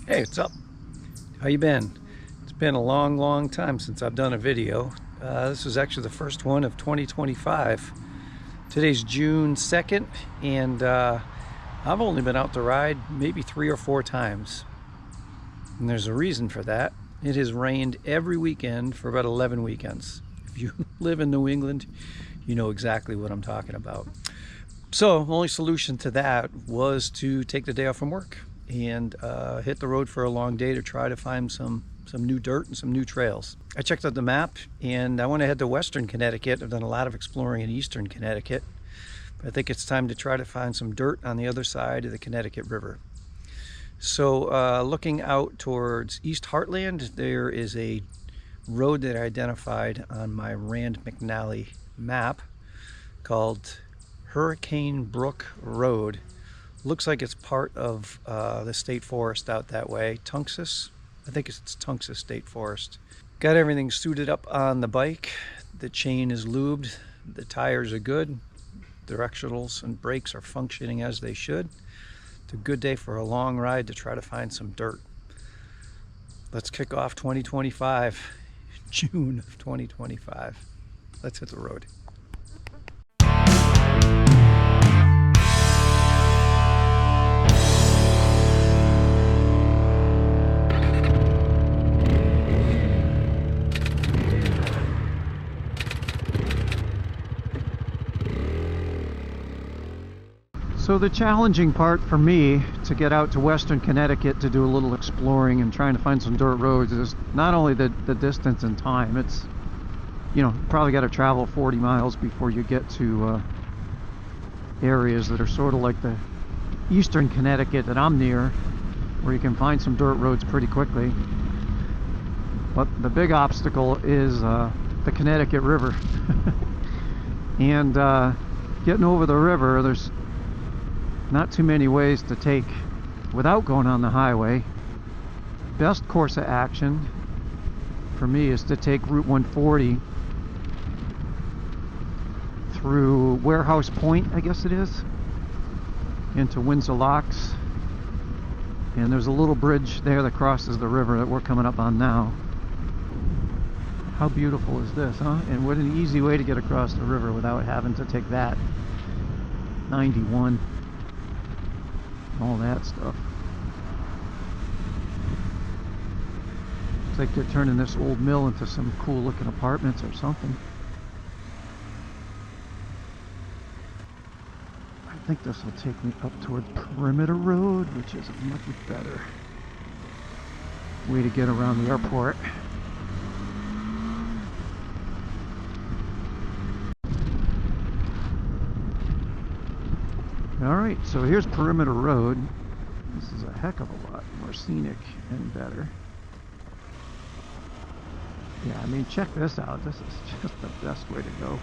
Hey, what's up? How you been? It's been a long time since I've done a video. This is actually the first one of 2025. Today's June 2nd, and I've only been out to ride maybe 3 or 4 times. And there's a reason for that. It has rained every weekend for about 11 weekends. If you live in New England, you know exactly what I'm talking about. So the only solution to that was to take the day off from work and hit the road for a long day to try to find some new dirt and some new trails. I checked out the map and I want to head to Western Connecticut. I've done a lot of exploring in Eastern Connecticut. But I think it's time to try to find some dirt on the other side of the Connecticut River. So looking out towards East Heartland, there is a road that I identified on my Rand McNally map called Hurricane Brook Road. Looks like it's part of the state forest out that way. Tunxus, I think it's Tunxus State Forest. Got everything suited up on the bike. The chain is lubed. The tires are good. Directionals and brakes are functioning as they should. It's a good day for a long ride to try to find some dirt. Let's kick off 2025, June of 2025. Let's hit the road. So the challenging part for me to get out to Western Connecticut to do a little exploring and trying to find some dirt roads is not only the distance and time. It's, you know, probably got to travel 40 miles before you get to areas that are sort of like the Eastern Connecticut that I'm near, where you can find some dirt roads pretty quickly. But the big obstacle is the Connecticut River. And getting over the river, there's not too many ways to take without going on the highway. Best course of action for me is to take Route 140 through Warehouse Point, I guess it is, into Windsor Locks. And there's a little bridge there that crosses the river that we're coming up on now. How beautiful is this, huh? And what an easy way to get across the river without having to take that 91. All that stuff. Looks like they're turning this old mill into some cool looking apartments or something. I think this will take me up toward Perimeter Road, which is a much better way to get around the airport. Alright, so here's Perimeter Road. This is a heck of a lot more scenic and better. Yeah, I mean, check this out. This is just the best way to go.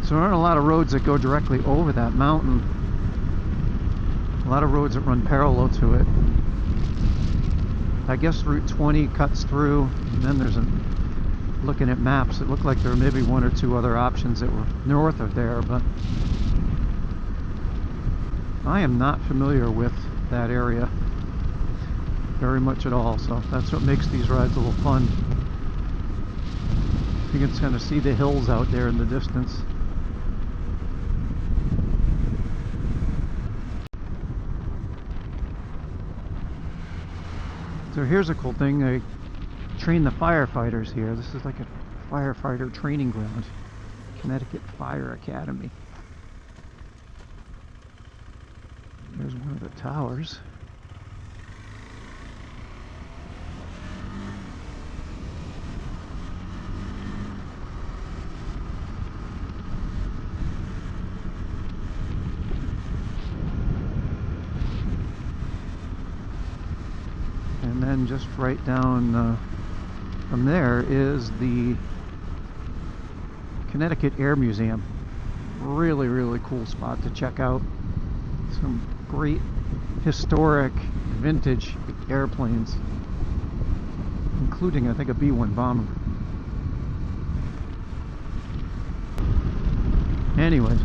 So there aren't a lot of roads that go directly over that mountain. A lot of roads that run parallel to it. I guess Route 20 cuts through, and then there's looking at maps, it looked like there were maybe 1 or 2 other options that were north of there, but I am not familiar with that area very much at all, so that's what makes these rides a little fun. You can kind of see the hills out there in the distance. So here's a cool thing, they train the firefighters here. This is like a firefighter training ground. Connecticut Fire Academy. There's one of the towers. And then just right down from there is the Connecticut Air Museum. Really cool spot to check out. Some great historic vintage airplanes. including I think a B-1 bomber. Anyways,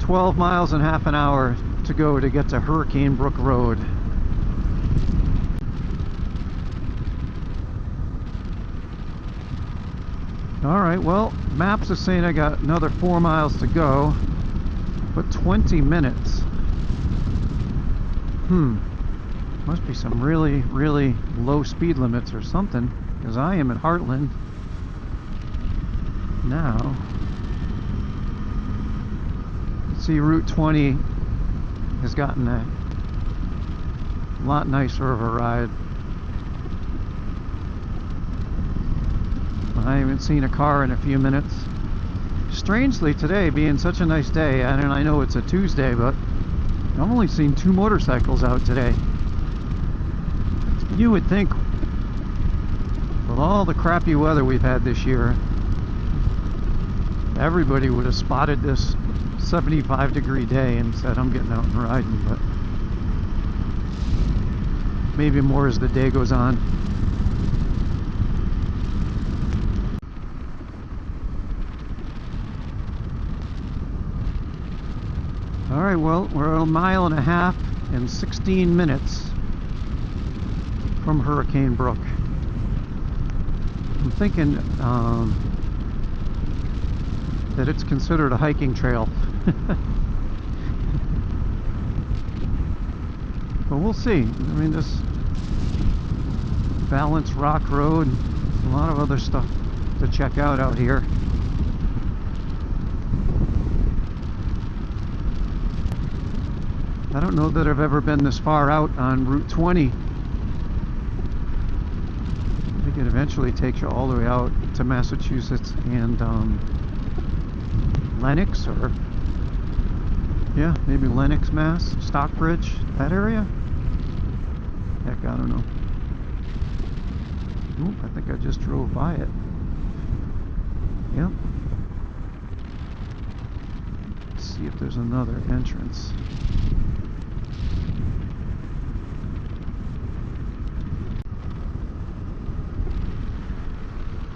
12 miles and half an hour to go to get to Hurricane Brook Road. Alright, well, maps is saying I got another 4 miles to go, but 20 minutes. Must be some really, really low speed limits or something, because I am in Heartland now. See, Route 20 has gotten a lot nicer of a ride. I haven't seen a car in a few minutes. Strangely today, being such a nice day, and I know it's a Tuesday, but I've only seen 2 motorcycles out today. You would think, with all the crappy weather we've had this year, everybody would have spotted this 75-degree day and said, I'm getting out and riding, but maybe more as the day goes on. Alright, well, we're a mile and a half and 16 minutes from Hurricane Brook. I'm thinking that it's considered a hiking trail. But we'll see. I mean, this Balanced Rock Road, a lot of other stuff to check out here. I don't know that I've ever been this far out on Route 20. I think it eventually takes you all the way out to Massachusetts and Lenox, or yeah, maybe Lenox, Mass, Stockbridge, that area. Heck, I don't know. Oop, I think I just drove by it. Yep. Let's see if there's another entrance.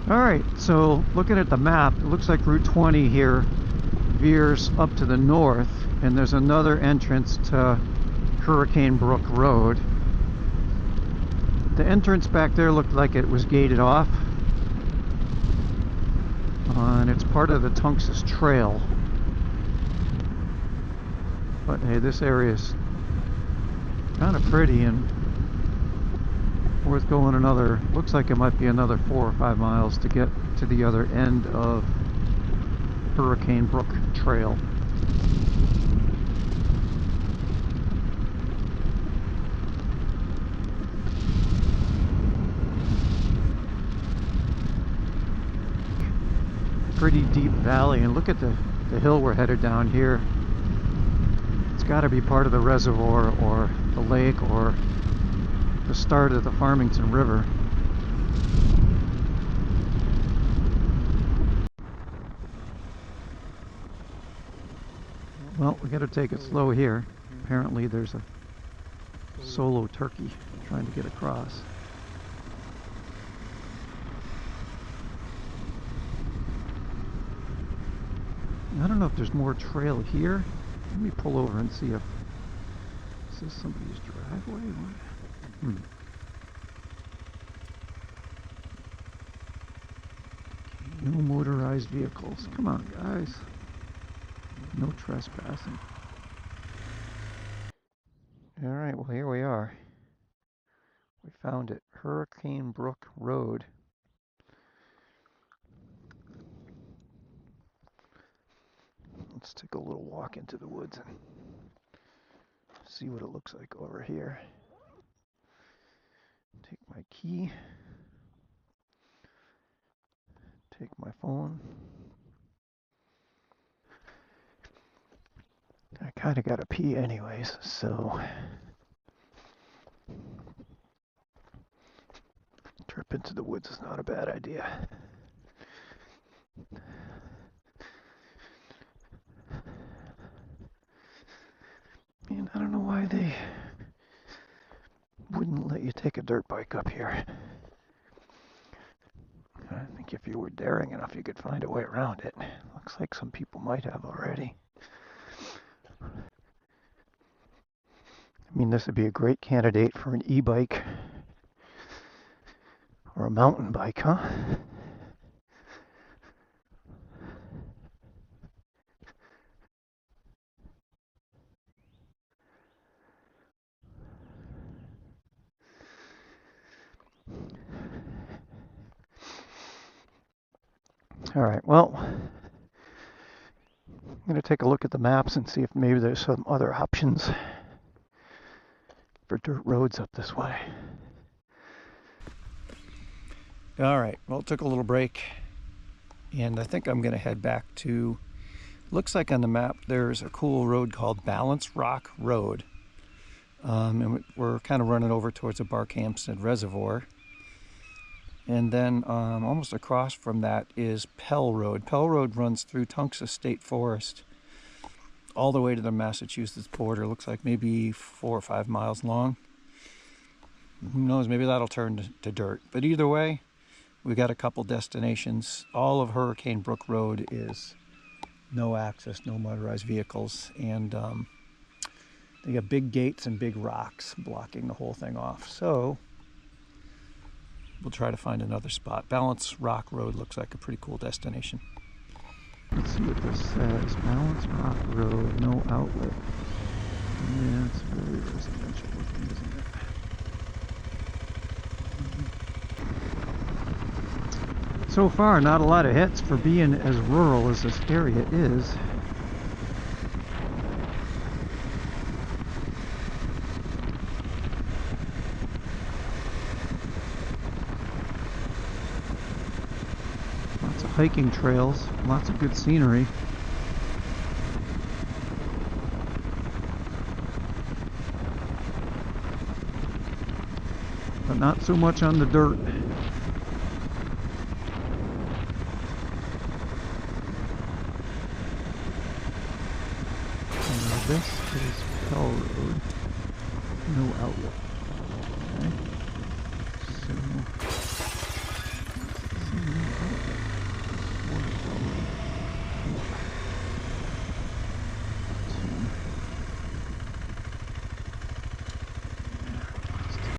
Alright, so looking at the map, it looks like Route 20 here veers up to the north, and there's another entrance to Hurricane Brook Road. The entrance back there looked like it was gated off, and it's part of the Tungus Trail. But hey, this area is kind of pretty and worth going another, looks like it might be another 4 or 5 miles to get to the other end of Hurricane Brook Trail. Pretty deep valley, and look at the hill we're headed down here. It's got to be part of the reservoir or the lake or the start of the Farmington River. Well, we got to take it slow here. Apparently there's a solo turkey trying to get across. I don't know if there's more trail here. Let me pull over and see if is this somebody's driveway. No motorized vehicles. Come on, guys. No trespassing. Alright, well, here we are. We found it. Hurricane Brook Road. Let's take a little walk into the woods and see what it looks like over here. Take my key. Take my phone. I kind of got to pee anyways, so trip into the woods is not a bad idea. And I don't know why they wouldn't let you take a dirt bike up here. I think if you were daring enough, you could find a way around it. Looks like some people might have already. I mean, this would be a great candidate for an e-bike or a mountain bike, huh? All right, well, I'm going to take a look at the maps and see if maybe there's some other options for dirt roads up this way. All right, well, it took a little break, and I think I'm going to head back to, looks like on the map there's a cool road called Balance Rock Road. And we're kind of running over towards the Barkhamsted Reservoir. And then almost across from that is Pell Road. Pell Road runs through Tungus State Forest all the way to the Massachusetts border. Looks like maybe 4 or 5 miles long. Who knows, maybe that'll turn to dirt. But either way, we got a couple destinations. All of Hurricane Brook Road is no access, no motorized vehicles. And they got big gates and big rocks blocking the whole thing off. So we'll try to find another spot. Balance Rock Road looks like a pretty cool destination. Let's see what this says. Balance Rock Road, no outlet. Yeah, it's very residential looking, isn't it? So far, not a lot of hits for being as rural as this area is. Hiking trails, lots of good scenery. But not so much on the dirt. And this is Pell Road. No outlet.